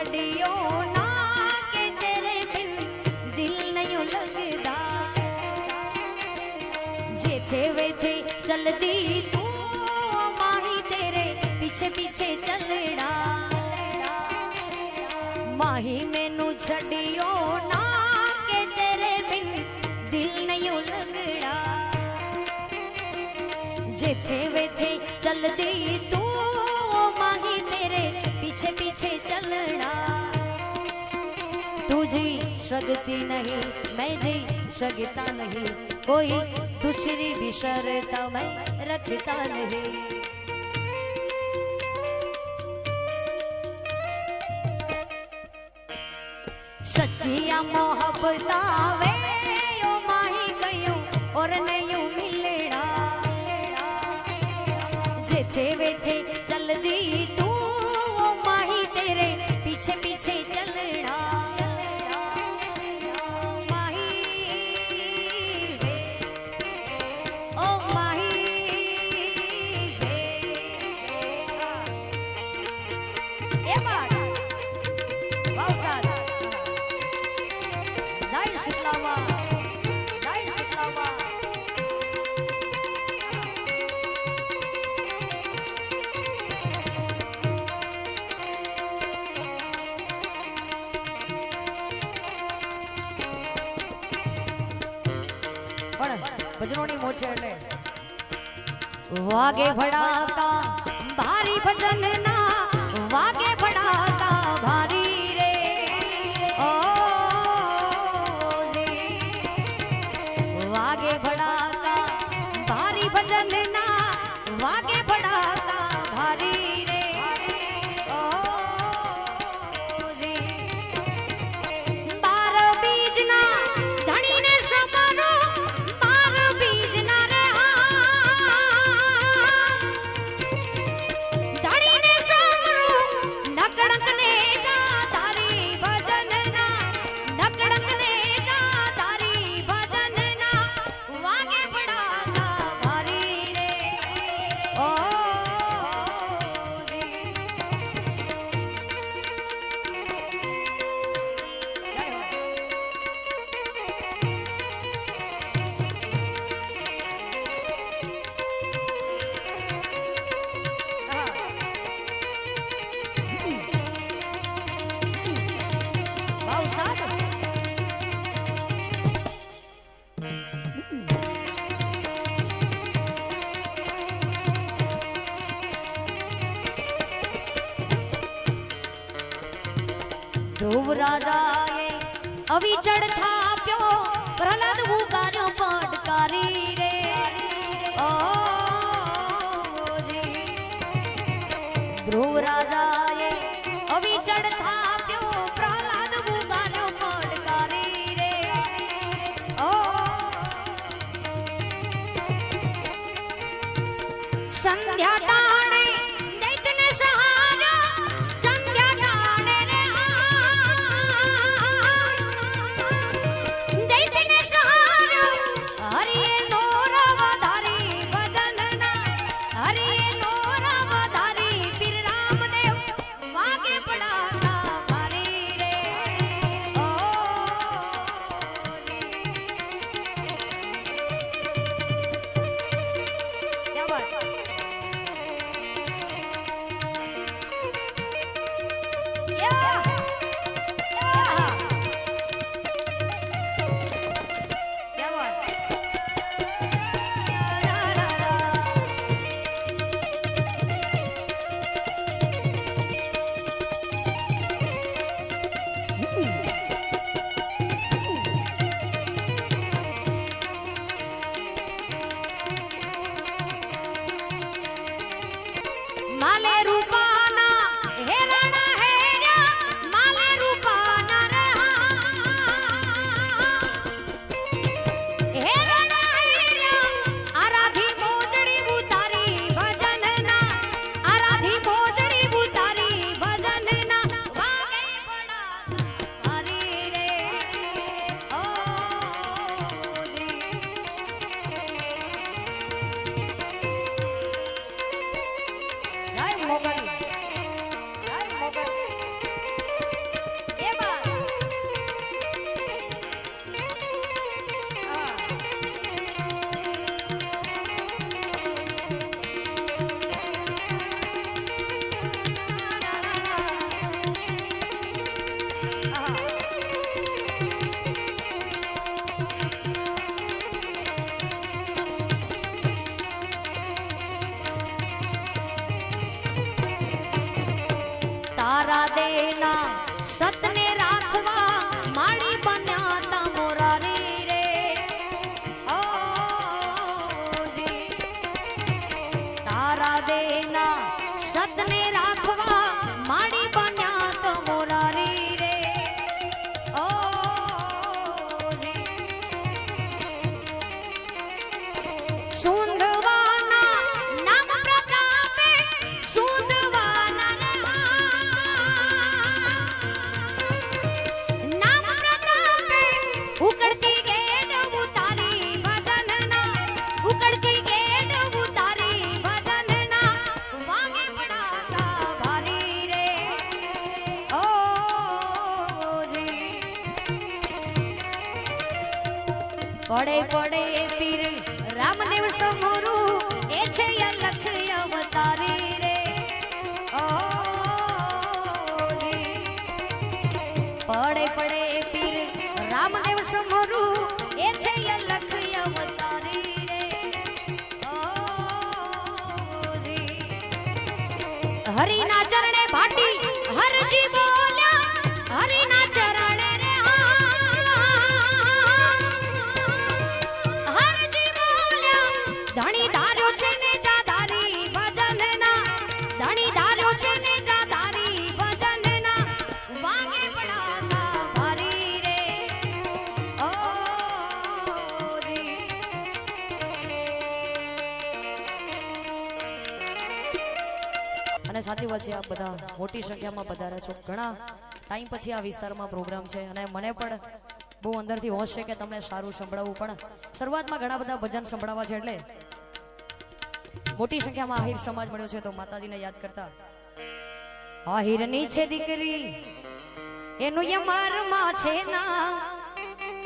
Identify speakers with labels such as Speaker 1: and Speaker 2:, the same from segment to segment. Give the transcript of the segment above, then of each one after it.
Speaker 1: छड़ियो ना के तेरे बिन दिल नहीं लगदा जेथे वेथे चलदी तू माही तेरे पीछे पीछे चलना माही मैनू छड़ियो ना के तेरे बिन दिल नहीं लगदा जेथे वेथे चलदी तू माही तेरे पीछे पीछे चलना तू जी सकती नहीं मैं जी सकता नहीं कोई दूसरी भी शर्त मैं रखता नहीं सच्चिया मोहब्बत वे ओ माही गयो और नहीं मिलना जेथे वेथे चलदी तू ओ माही तेरे पीछे पीछे चलना माही वे ओ माही वे ये बात बहुत सारा जय शीतलामा जय शीतलामा भजनों मोचे એટલે વાગે ભડાકા ભારી ભજન ના વાગે ભડાકા ભારી રે ઓ જી વાગે ભડાકા ભારી ભજન ના વાગે ભડાકા ભારી રે ઓ જી 12 બીજના ધણીને સમારો ध्रुव राजाए अविचड़ था प्यो प्रहलाद उगार्यो पटकारी रे ओ जी ध्रुव राजाए अविचड़ था प्यो प्रहलाद उगार्यो पटकारी रे ओ संध्या टाणे दैत्यने सहारा संध्या टाणे रे સુંદવાના નામ પ્રતાપે સુંદવાના રે નામ પ્રતાપે ઉકળતી ગેડ ઉતારી ભજનના ઉકળતી ગેડ ઉતારી ભજનના વાગે પડાતા ભારી રે ઓ જી પડે પડે પીર રામદેવ સમોરુ એ છે અલખ અવતારી રે ઓ જી પડે પડે પીર રામદેવ સમોરુ એ છે અલખ અવતારી રે ઓ જી હરિના ચરણે ભાટી હરજી બોલ્યા હરિના ચરણે રે હરજી બોલ્યા ધણી ધાર્યો છે ને જાધારી ભજનના ધણી ધાર્યો છે ને જાધારી ભજનના વાગે પડાતા ભારી રે ઓ જી અને સાચી વાત છે આપ બધા મોટી સંખ્યામાં પધાર્યા છો ઘણા ટાઈમ પછી આ વિસ્તારમાં પ્રોગ્રામ છે અને મને પણ બહુ અંદરથી હોશ છે કે તમને સારું સંભળાવવું પણ શરૂઆતમાં ઘણા બધા ભજન સંભળાવવા છે એટલે મોટી સંખ્યામાં આહિર સમાજ મળ્યો છે તો માતાજીને યાદ કરતા આહિરની છે દીકરી એનું યમારમાં છે ના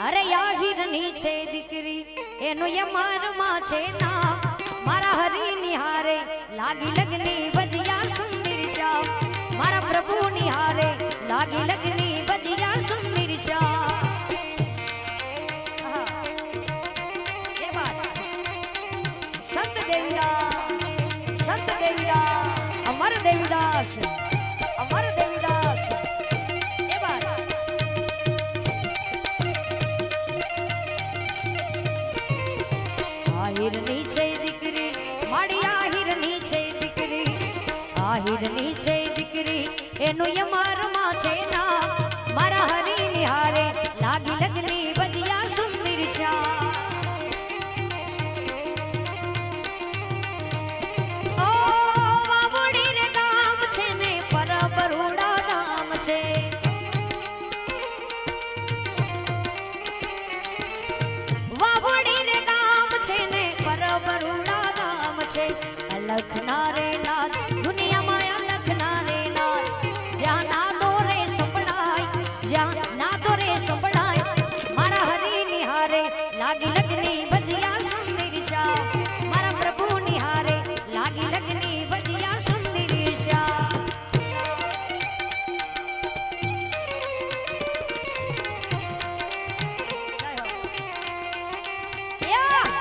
Speaker 1: અરે આહિરની છે દીકરી એનું યમારમાં છે ના મારા હરી નિહારે લાગી લગની ભજિયા સુંદર શ્યામ મારા પ્રભુ નિહારે લાગી લગની ભજિયા સુંદર શ્યામ સંત દેવીદાસ અમર દેવીદાસ અમર દેવીદાસ એ વાત આહિરની છે દીકરી માડી આહિરની છે દીકરી આહિરની છે દીકરી એનું યમારમાં છે ના મારા હરી નિહારે લાગી લગની ભજિયા સુંદર શ્યામ ઓ વાવડી રે ગામ છે ને પરબરુડા નામ છે વાવડી રે ગામ છે ને પરબરુડા નામ છે અલખ ના રે નાથ દુનિયામાં અલખ ના રે નાથ જ્યાં ના દોરે સંભળાય જ્યાં ના દોરે સંભળાય મારા હરી નિહારે લાગી લગની ભજિયા સુંદર શ્યામ મારા પ્રભુ નિહારે લાગી લગની ભજિયા સુંદર શ્યામ યા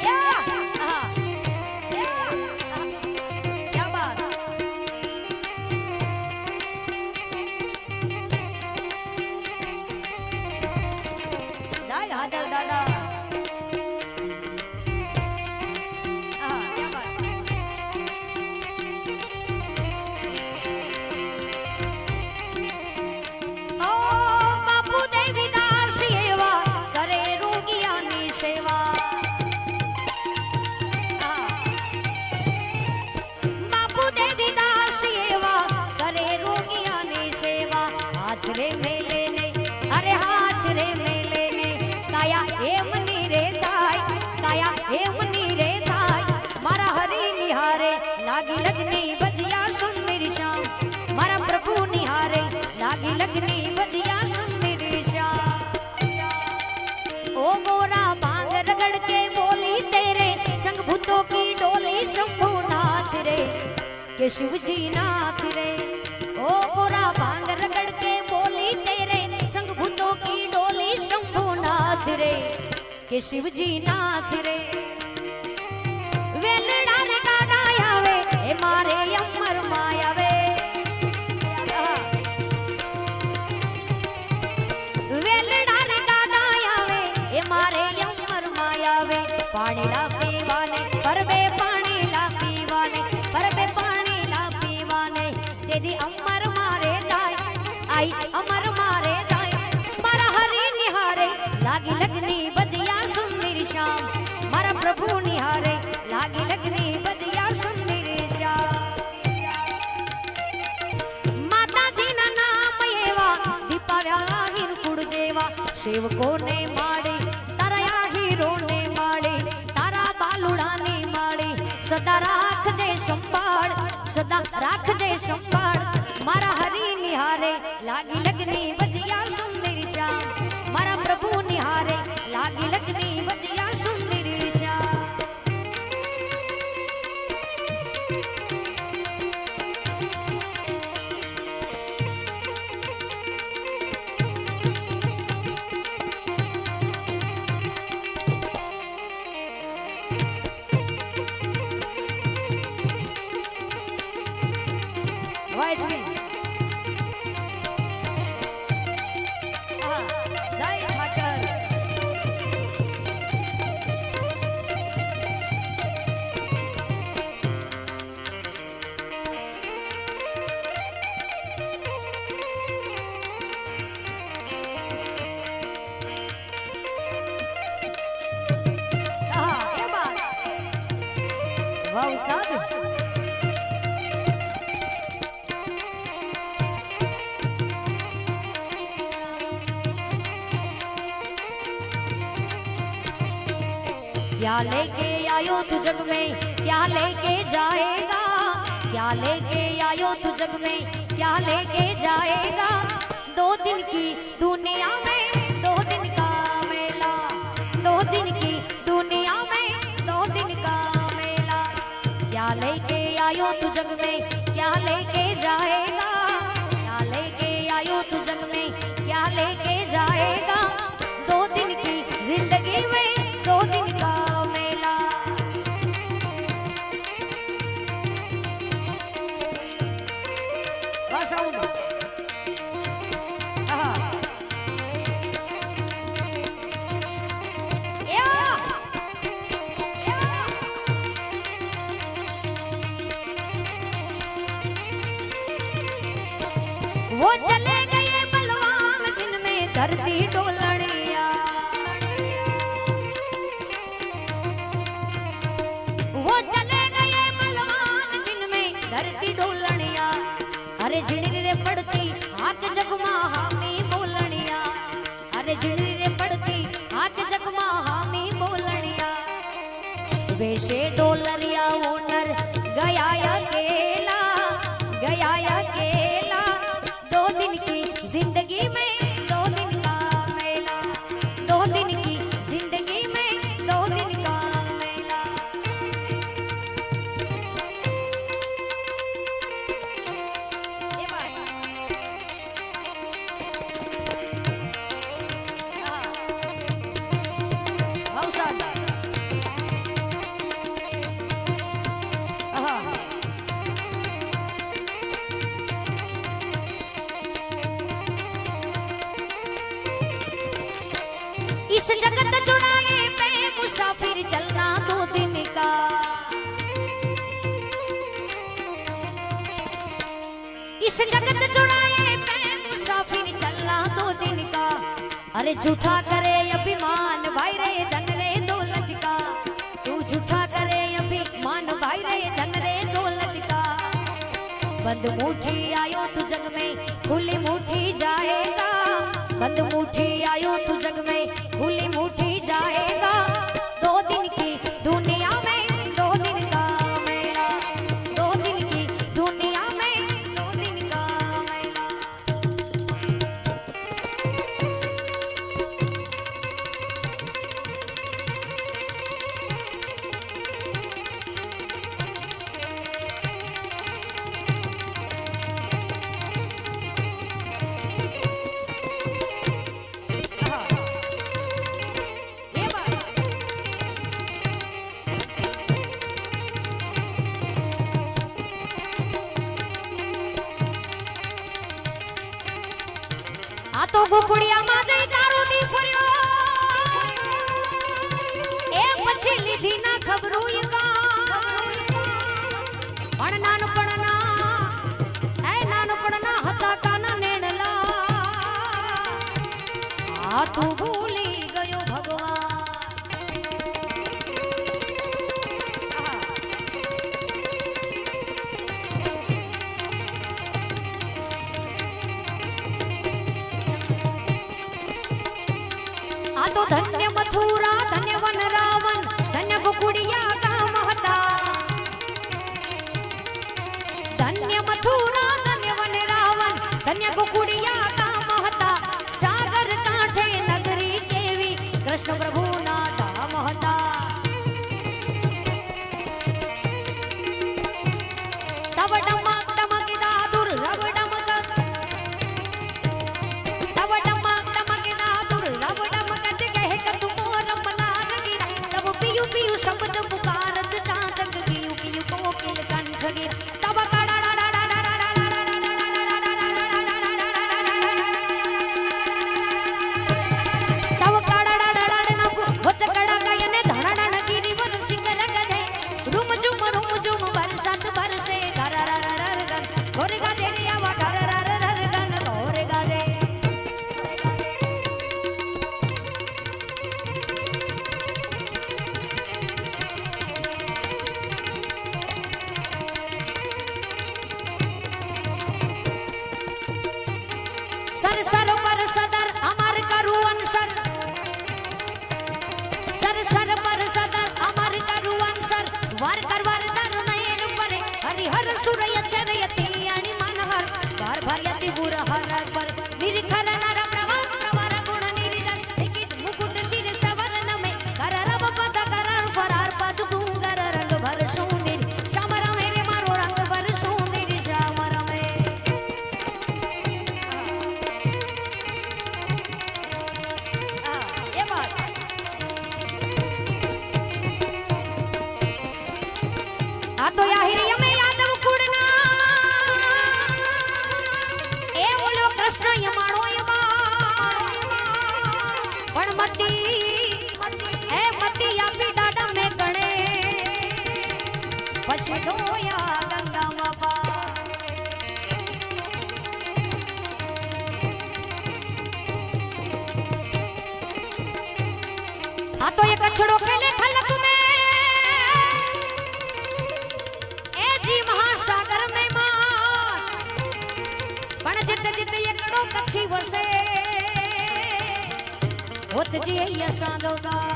Speaker 1: યા હા યા क्या बात दाई हाजर दादा क्या बात ओ बापू देवीदास सेवा करे रोगियानी सेवा बापू देवीदास सेवा करे रोगियानी सेवा हाथ रे मेले ने अरे हाथ रे मेले ने काया एमनी रे थाय काया एमनी रे थाय मारा हरी निहारे लागी लगनी भजिया सुंदर श्याम मारा प्रभु निहारे लागी लगनी भजिया सुंदर श्याम ओ गोरा भांग रगड़ के बोली तेरे संग भूतों की डोली शंभू नाथ रे के शिव जी नाथ रे ओ गोरा भांग रगड़ के बोली तेरे संग भूतों की डोली शंभू नाथ रे के शिव जी नाथ रे वेलड़ा रे गाड़ा आवे ए मारे अमर मायावे वेलड़ा रे गाड़ा आवे ए मारे अमर मायावे पानी ला पीवाने परबे पानी ला पीवाने परबे पानी ला पीवाने तेरी अमर मारे जाय आई अमर मारे जाय मारा हरी निहारे लागी लगनी भजिया सुंदर श्याम मारा સેવકો ને માળી તારા હીરો ને માળી તારા બાલુડા ને માળી સદા રાખજે સંભાળ સદા રાખજે સંભાળ મારા હરી નિહારે લાગી લગની વજિયા સુંદરી શ્યામ મારા પ્રભુ નિહારે લાગી લગની વજિયા સુંદરી શ્યામ વાજબી વાહ ઉસ્તાદ क्या लेके आयो तू जग में क्या लेके जाएगा क्या लेके आयो तू जग में क्या लेके जाएगा 2 दिन की दुनिया में 2 दिन का मेला 2 दिन की दुनिया में 2 दिन का मेला क्या लेके आयो तू जग में क्या लेके जाएगा क्या लेके आयो तू जग में क्या लेके जाएगा 2 दिन की जिंदगी में 2 दिन का वो चले गए बलवान जिनमें धरती डोलनिया वो चले गए बलवान जिनमें धरती डोलनिया अरे झिणरी रे पड़ती आग जगमा हामी बोलनिया अरे झिणरी रे पड़ती आग जगमा हामी बोलनिया वैसे डोलरिया ओनर गया अकेला गया अकेला 2 दिन की जिंदगी में 2 दिन का मेला 2 दिन की जिंदगी में 2 दिन का मेला ये बात बहुत सारा इस जगत चुराए पे मुसाफिर चलना 2 दिन का इस जगत चुराए पे मुसाफिर चलना 2 दिन का अरे झूठा करे अभिमान भाई रे धन रे दौलत का तू झूठा करे अभिमान भाई रे धन रे दौलत का बंद मुट्ठी आयो तू जग में खुली मुट्ठी जाएगा बंद मुट्ठी आयो तू जग में खुली मुट्ठी जाएगा 2 दिन की दुनिया में 2 दिन का मेला 2 दिन की दुनिया में 2 दिन का मेला આ તો ગુકુડિયામાં જઈ તારો દી ફર્યો એ પછી લીધી ના ખબરું કા પણ નાનપણના હતા કાના નેણલા આ તું ભૂલી ગયો ભગવાન પ્રભુના ધામ હતા તબ ડમક ડમક દાદુર રબ ડમક તબ ડમક ડમક દાદુર રબ ડમક કહે કે તુમ રમલા નગીરા તબ પિયુ પિયુ શબ્દ પુકારત ચાંદક કિયુ કિયુ કોકિલ કંઠ ગીર તબ सर सर पर सदर अमर करू अनसर सर सर पर सदर अमर करू अनसर वर कर वरदर नयन परे हरिहर सुरय चरयति आणि मनहर भार भरयति गुर हर पर निरखर नर प्रभा प्रवर गुण निर्जन टिकिट मुकुट सिर सवरन में कर रब पद कर फरार पद गुंगर रंग भर सुंदर श्यामर मेरे मारो रंग भर सुंदर श्यामर में आ तो याहिरिय में यादव कुड़ना ए बोलो कृष्ण यमाणो यमा पण मती ए मती या पीडाडा में गणे પછી ધોયા ગંગા બાપા आ तो ये कछड़ो खेले खलक में महासागर में मां पण जित जित एकड़ो कच्छी वसे होत जी असां दोगा